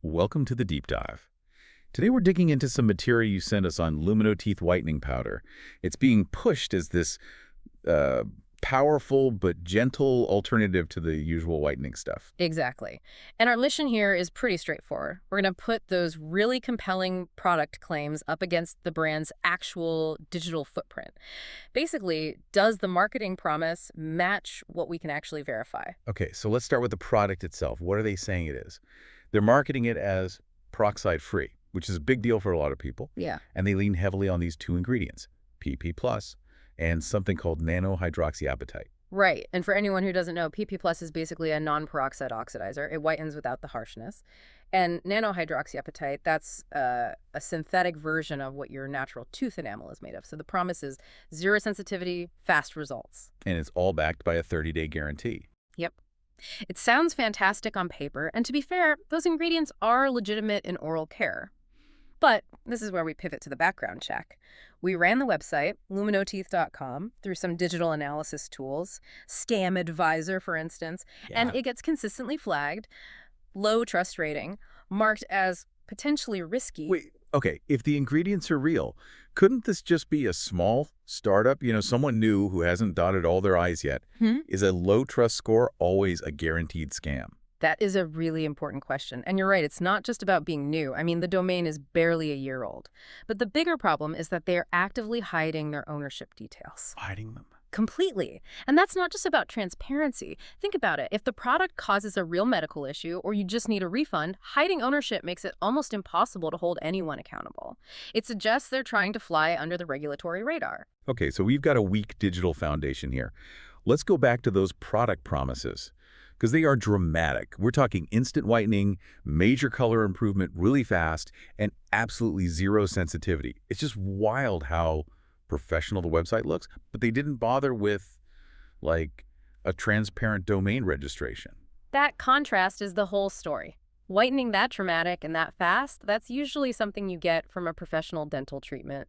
Welcome to the deep dive. Today we're digging into some material you sent us on LuminoTeeth Whitening Powder. It's being pushed as this uh, powerful but gentle alternative to the usual whitening stuff. Exactly. And our mission here is pretty straightforward. We're going to put those really compelling product claims up against the brand's actual digital footprint. Basically, does the marketing promise match what we can actually verify? Okay, so let's start with the product itself. What are they saying it is? They're marketing it as peroxide-free, which is a big deal for a lot of people, Yeah. and they lean heavily on these two ingredients, PP+, and something called nanohydroxyapatite. Right. And for anyone who doesn't know, PP Plus is basically a non-peroxide oxidizer. It whitens without the harshness. And nanohydroxyapatite, that's a synthetic version of what your natural tooth enamel is made of. So the promise is zero sensitivity, fast results. And it's all backed by a 30-day guarantee. Yep. It sounds fantastic on paper, and to be fair, those ingredients are legitimate in oral care. But this is where we pivot to the background check. We ran the website, luminoteeth.com, through some digital analysis tools, Scam Advisor, for instance, Yeah. and it gets consistently flagged, low trust rating, marked as potentially risky. Wait, okay, if the ingredients are real, couldn't this just be a small startup? Someone new who hasn't dotted all their I's yet. Hmm? Is a low trust score always a guaranteed scam? That is a really important question. And you're right, it's not just about being new. I mean, the domain is barely a year old. But the bigger problem is that they are actively hiding their ownership details. Hiding them. Completely. And that's not just about transparency. Think about it. If the product causes a real medical issue or you just need a refund, hiding ownership makes it almost impossible to hold anyone accountable. It suggests they're trying to fly under the regulatory radar. Okay, so we've got a weak digital foundation here. Let's go back to those product promises, because they are dramatic. We're talking instant whitening, major color improvement really fast, and absolutely zero sensitivity. It's just wild how professional the website looks, but they didn't bother with, like, a transparent domain registration. That contrast is the whole story. Whitening that dramatic and that fast, that's usually something you get from a professional dental treatment.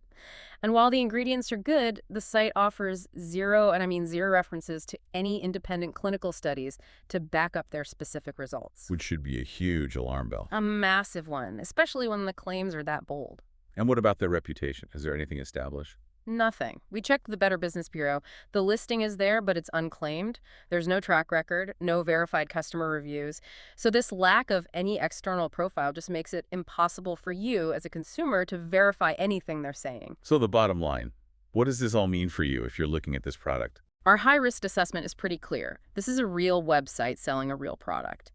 And while the ingredients are good, the site offers zero, and I mean zero references to any independent clinical studies to back up their specific results. Which should be a huge alarm bell. A massive one, especially when the claims are that bold. And what about their reputation? Is there anything established? Nothing. We checked the Better Business Bureau. The listing is there, but it's unclaimed. There's no track record, no verified customer reviews. So this lack of any external profile just makes it impossible for you as a consumer to verify anything they're saying. So the bottom line, what does this all mean for you if you're looking at this product? Our high-risk assessment is pretty clear. This is a real website selling a real product.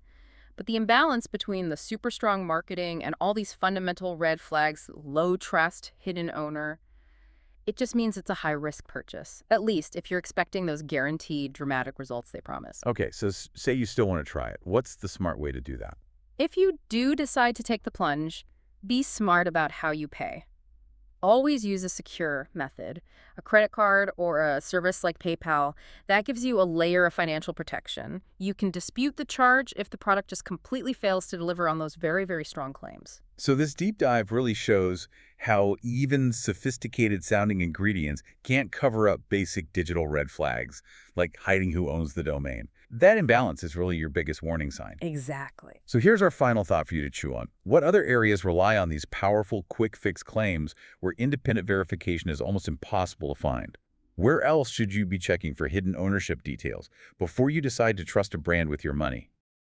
But the imbalance between the super strong marketing and all these fundamental red flags, low trust, hidden owner, it just means it's a high-risk purchase, at least if you're expecting those guaranteed dramatic results they promise. Okay, so say you still want to try it. What's the smart way to do that? If you do decide to take the plunge, be smart about how you pay. Always use a secure method, a credit card or a service like PayPal. That gives you a layer of financial protection. You can dispute the charge if the product just completely fails to deliver on those very, very strong claims. So this deep dive really shows how even sophisticated sounding ingredients can't cover up basic digital red flags, like hiding who owns the domain. That imbalance is really your biggest warning sign. Exactly. So here's our final thought for you to chew on. What other areas rely on these powerful, quick-fix claims where independent verification is almost impossible to find? Where else should you be checking for hidden ownership details before you decide to trust a brand with your money?